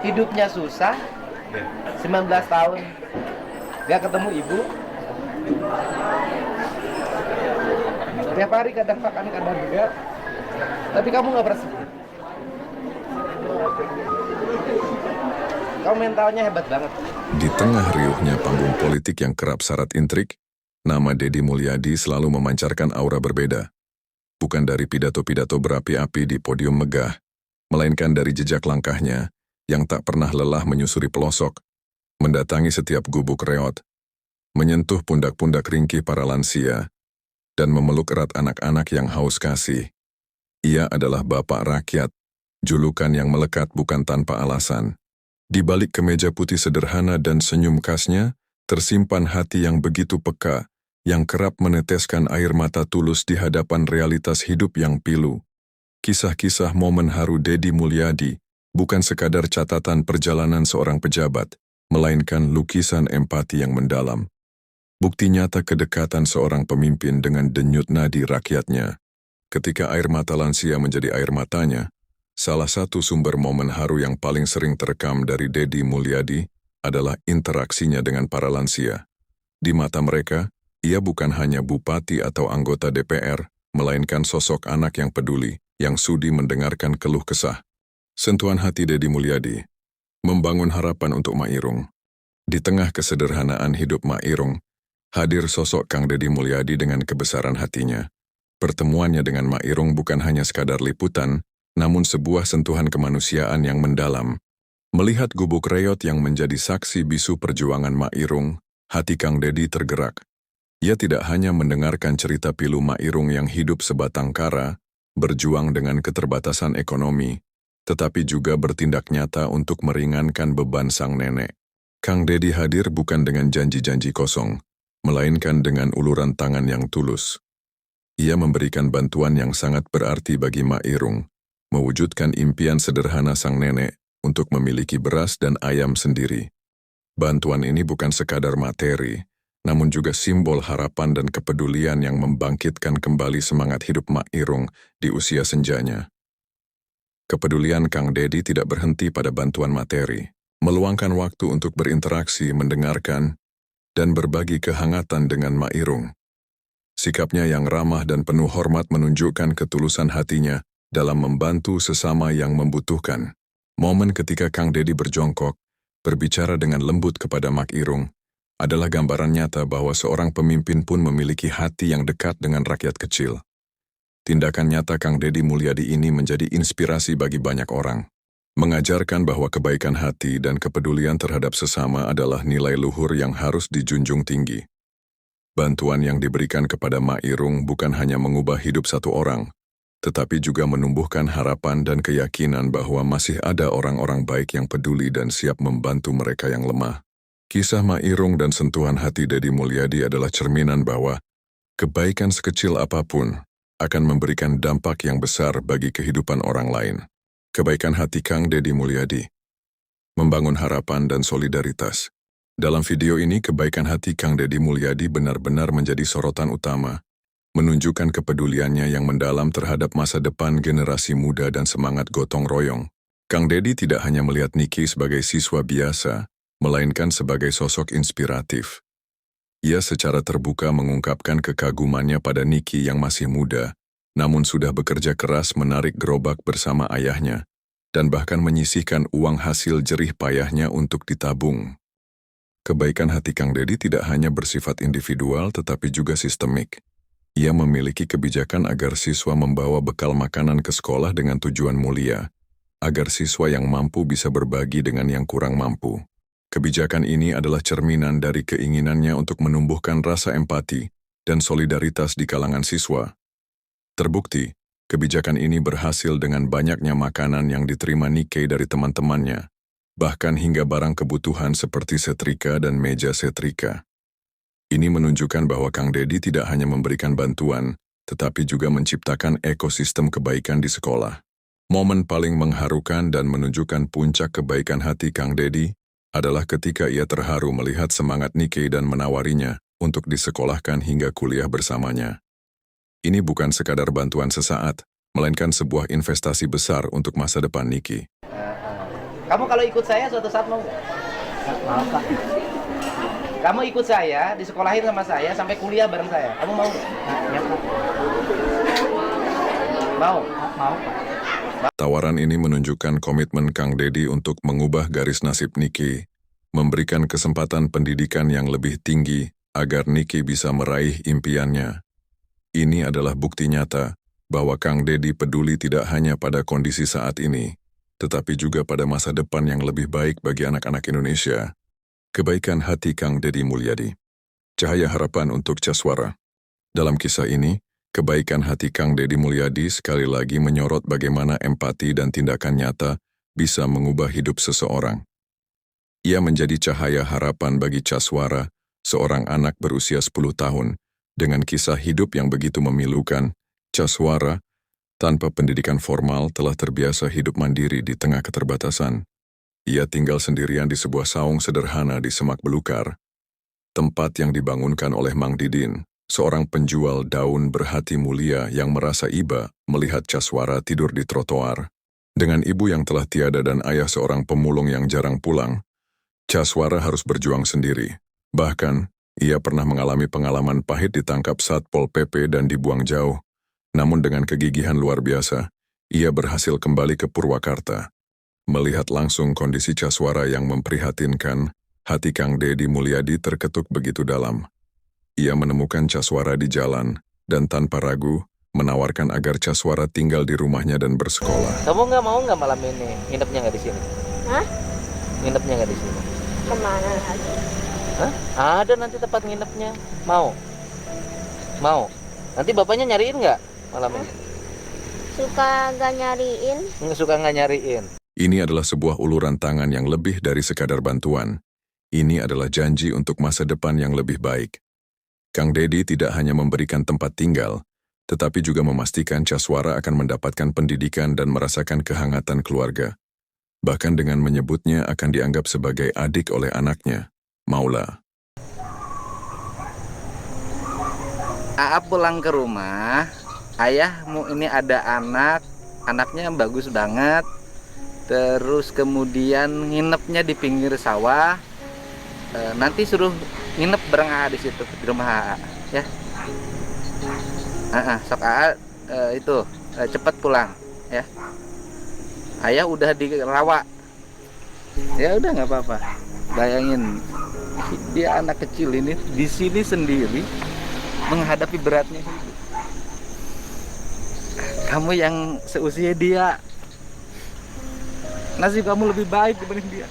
hidupnya susah, 19 tahun gak ketemu ibu, tiap hari kadang makan kadang enggak, tapi kamu gak pernah sedih. Kamu mentalnya hebat banget. Di tengah riuhnya panggung politik yang kerap syarat intrik, nama Deddy Mulyadi selalu memancarkan aura berbeda. Bukan dari pidato-pidato berapi-api di podium megah, melainkan dari jejak langkahnya yang tak pernah lelah menyusuri pelosok, mendatangi setiap gubuk reot, menyentuh pundak-pundak ringkih para lansia, dan memeluk erat anak-anak yang haus kasih. Ia adalah bapak rakyat, julukan yang melekat bukan tanpa alasan. Di balik kemeja putih sederhana dan senyum khasnya, tersimpan hati yang begitu peka, yang kerap meneteskan air mata tulus di hadapan realitas hidup yang pilu. Kisah-kisah momen haru Deddy Mulyadi bukan sekadar catatan perjalanan seorang pejabat, melainkan lukisan empati yang mendalam. Bukti nyata kedekatan seorang pemimpin dengan denyut nadi rakyatnya. Ketika air mata lansia menjadi air matanya, salah satu sumber momen haru yang paling sering terekam dari Deddy Mulyadi adalah interaksinya dengan para lansia. Di mata mereka, ia bukan hanya bupati atau anggota DPR, melainkan sosok anak yang peduli, yang sudi mendengarkan keluh kesah. Sentuhan hati Deddy Mulyadi membangun harapan untuk Mak Irung. Di tengah kesederhanaan hidup Mak Irung, hadir sosok Kang Deddy Mulyadi dengan kebesaran hatinya. Pertemuannya dengan Mak Irung bukan hanya sekadar liputan, namun sebuah sentuhan kemanusiaan yang mendalam. Melihat gubuk reot yang menjadi saksi bisu perjuangan Mak Irung, hati Kang Deddy tergerak. Ia tidak hanya mendengarkan cerita pilu Mak Irung yang hidup sebatang kara, berjuang dengan keterbatasan ekonomi, tetapi juga bertindak nyata untuk meringankan beban sang nenek. Kang Deddy hadir bukan dengan janji-janji kosong, melainkan dengan uluran tangan yang tulus. Ia memberikan bantuan yang sangat berarti bagi Mak Irung, mewujudkan impian sederhana sang nenek untuk memiliki beras dan ayam sendiri. Bantuan ini bukan sekadar materi, namun juga simbol harapan dan kepedulian yang membangkitkan kembali semangat hidup Mak Irung di usia senjanya. Kepedulian Kang Deddy tidak berhenti pada bantuan materi, meluangkan waktu untuk berinteraksi, mendengarkan, dan berbagi kehangatan dengan Mak Irung. Sikapnya yang ramah dan penuh hormat menunjukkan ketulusan hatinya dalam membantu sesama yang membutuhkan. Momen ketika Kang Deddy berjongkok, berbicara dengan lembut kepada Mak Irung, adalah gambaran nyata bahwa seorang pemimpin pun memiliki hati yang dekat dengan rakyat kecil. Tindakan nyata Kang Deddy Mulyadi ini menjadi inspirasi bagi banyak orang, mengajarkan bahwa kebaikan hati dan kepedulian terhadap sesama adalah nilai luhur yang harus dijunjung tinggi. Bantuan yang diberikan kepada Mak Irung bukan hanya mengubah hidup satu orang, tetapi juga menumbuhkan harapan dan keyakinan bahwa masih ada orang-orang baik yang peduli dan siap membantu mereka yang lemah. Kisah Mak Irung dan sentuhan hati Deddy Mulyadi adalah cerminan bahwa kebaikan sekecil apapun akan memberikan dampak yang besar bagi kehidupan orang lain. Kebaikan hati Kang Deddy Mulyadi membangun harapan dan solidaritas. Dalam video ini, kebaikan hati Kang Deddy Mulyadi benar-benar menjadi sorotan utama, menunjukkan kepeduliannya yang mendalam terhadap masa depan generasi muda dan semangat gotong royong. Kang Deddy tidak hanya melihat Niki sebagai siswa biasa, melainkan sebagai sosok inspiratif. Ia secara terbuka mengungkapkan kekagumannya pada Niki yang masih muda, namun sudah bekerja keras menarik gerobak bersama ayahnya, dan bahkan menyisihkan uang hasil jerih payahnya untuk ditabung. Kebaikan hati Kang Deddy tidak hanya bersifat individual tetapi juga sistemik. Ia memiliki kebijakan agar siswa membawa bekal makanan ke sekolah dengan tujuan mulia, agar siswa yang mampu bisa berbagi dengan yang kurang mampu. Kebijakan ini adalah cerminan dari keinginannya untuk menumbuhkan rasa empati dan solidaritas di kalangan siswa. Terbukti, kebijakan ini berhasil dengan banyaknya makanan yang diterima Nike dari teman-temannya, bahkan hingga barang kebutuhan seperti setrika dan meja setrika. Ini menunjukkan bahwa Kang Deddy tidak hanya memberikan bantuan, tetapi juga menciptakan ekosistem kebaikan di sekolah. Momen paling mengharukan dan menunjukkan puncak kebaikan hati Kang Deddy adalah ketika ia terharu melihat semangat Niki dan menawarinya untuk disekolahkan hingga kuliah bersamanya. Ini bukan sekadar bantuan sesaat, melainkan sebuah investasi besar untuk masa depan Niki. Kamu kalau ikut saya suatu saat mau nggak? Mau Pak. Kamu ikut saya, disekolahin sama saya, sampai kuliah bareng saya. Kamu mau nggak? Ya Pak. Mau? Mau Pak. Tawaran ini menunjukkan komitmen Kang Dedi untuk mengubah garis nasib Niki, memberikan kesempatan pendidikan yang lebih tinggi agar Niki bisa meraih impiannya. Ini adalah bukti nyata bahwa Kang Dedi peduli tidak hanya pada kondisi saat ini, tetapi juga pada masa depan yang lebih baik bagi anak-anak Indonesia. Kebaikan hati Kang Dedi Mulyadi. Cahaya harapan untuk Caswara. Dalam kisah ini, kebaikan hati Kang Dedi Mulyadi sekali lagi menyorot bagaimana empati dan tindakan nyata bisa mengubah hidup seseorang. Ia menjadi cahaya harapan bagi Caswara, seorang anak berusia 10 tahun, dengan kisah hidup yang begitu memilukan. Caswara, tanpa pendidikan formal, telah terbiasa hidup mandiri di tengah keterbatasan. Ia tinggal sendirian di sebuah saung sederhana di Semak Belukar, tempat yang dibangunkan oleh Mang Didin, seorang penjual daun berhati mulia yang merasa iba melihat Caswara tidur di trotoar. Dengan ibu yang telah tiada dan ayah seorang pemulung yang jarang pulang, Caswara harus berjuang sendiri. Bahkan, ia pernah mengalami pengalaman pahit ditangkap Satpol PP dan dibuang jauh. Namun dengan kegigihan luar biasa, ia berhasil kembali ke Purwakarta. Melihat langsung kondisi Caswara yang memprihatinkan, hati Kang Dedi Mulyadi terketuk begitu dalam. Ia menemukan Caswara di jalan, dan tanpa ragu, menawarkan agar Caswara tinggal di rumahnya dan bersekolah. Kamu mau nggak malam ini? Nginepnya nggak di sini? Hah? Nginepnya nggak di sini? Kemana lagi? Hah? Ada nanti tempat nginepnya. Mau? Mau? Nanti bapaknya nyariin nggak malam ini? Suka gak nyariin? Suka nggak nyariin? Ini adalah sebuah uluran tangan yang lebih dari sekadar bantuan. Ini adalah janji untuk masa depan yang lebih baik. Kang Dedi tidak hanya memberikan tempat tinggal, tetapi juga memastikan Caswara akan mendapatkan pendidikan dan merasakan kehangatan keluarga. Bahkan dengan menyebutnya akan dianggap sebagai adik oleh anaknya, Maula. Aa pulang ke rumah, ayahmu ini ada anaknya bagus banget. Terus kemudian nginepnya di pinggir sawah. Nanti suruh nginep bareng Aa di situ di rumah Aa, ya. Sok Aa cepat pulang, ya. Ayah udah di rawa. Ya udah nggak apa-apa. Bayangin dia anak kecil ini di sini sendiri menghadapi beratnya hidup. Kamu yang seusia dia, nasib kamu lebih baik dibanding dia.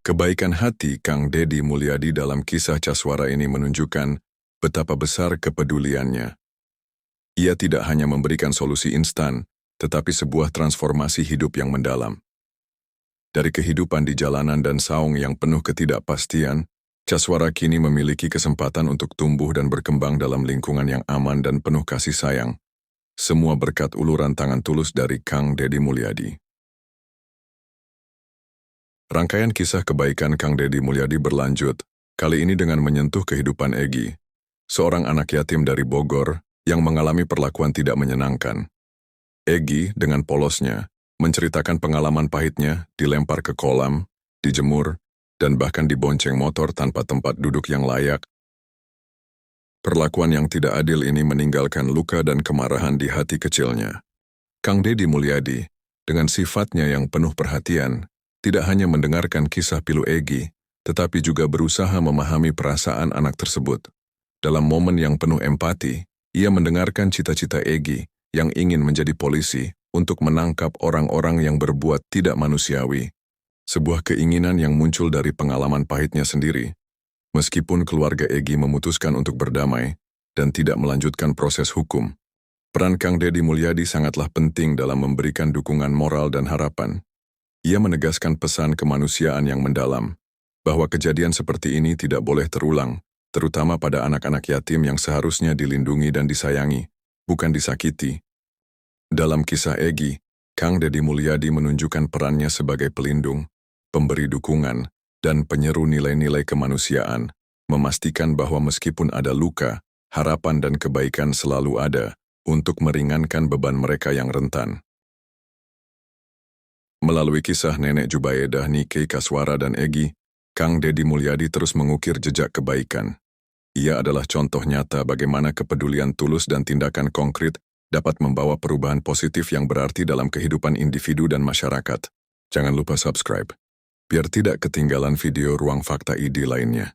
Kebaikan hati Kang Dedi Mulyadi dalam kisah Caswara ini menunjukkan betapa besar kepeduliannya. Ia tidak hanya memberikan solusi instan, tetapi sebuah transformasi hidup yang mendalam. Dari kehidupan di jalanan dan saung yang penuh ketidakpastian, Caswara kini memiliki kesempatan untuk tumbuh dan berkembang dalam lingkungan yang aman dan penuh kasih sayang. Semua berkat uluran tangan tulus dari Kang Dedi Mulyadi. Rangkaian kisah kebaikan Kang Dedi Mulyadi berlanjut, kali ini dengan menyentuh kehidupan Egi, seorang anak yatim dari Bogor yang mengalami perlakuan tidak menyenangkan. Egi dengan polosnya menceritakan pengalaman pahitnya dilempar ke kolam, dijemur, dan bahkan dibonceng motor tanpa tempat duduk yang layak. Perlakuan yang tidak adil ini meninggalkan luka dan kemarahan di hati kecilnya. Kang Dedi Mulyadi, dengan sifatnya yang penuh perhatian, tidak hanya mendengarkan kisah pilu Egi, tetapi juga berusaha memahami perasaan anak tersebut. Dalam momen yang penuh empati, ia mendengarkan cita-cita Egi yang ingin menjadi polisi untuk menangkap orang-orang yang berbuat tidak manusiawi. Sebuah keinginan yang muncul dari pengalaman pahitnya sendiri. Meskipun keluarga Egi memutuskan untuk berdamai dan tidak melanjutkan proses hukum, peran Kang Dedi Mulyadi sangatlah penting dalam memberikan dukungan moral dan harapan. Ia menegaskan pesan kemanusiaan yang mendalam, bahwa kejadian seperti ini tidak boleh terulang, terutama pada anak-anak yatim yang seharusnya dilindungi dan disayangi, bukan disakiti. Dalam kisah Egi, Kang Dedi Mulyadi menunjukkan perannya sebagai pelindung, pemberi dukungan, dan penyeru nilai-nilai kemanusiaan, memastikan bahwa meskipun ada luka, harapan dan kebaikan selalu ada untuk meringankan beban mereka yang rentan. Melalui kisah nenek Jubaedah, Nike, Kaswara, dan Egi, Kang Deddy Mulyadi terus mengukir jejak kebaikan. Ia adalah contoh nyata bagaimana kepedulian tulus dan tindakan konkret dapat membawa perubahan positif yang berarti dalam kehidupan individu dan masyarakat. Jangan lupa subscribe, biar tidak ketinggalan video Ruang Fakta ID lainnya.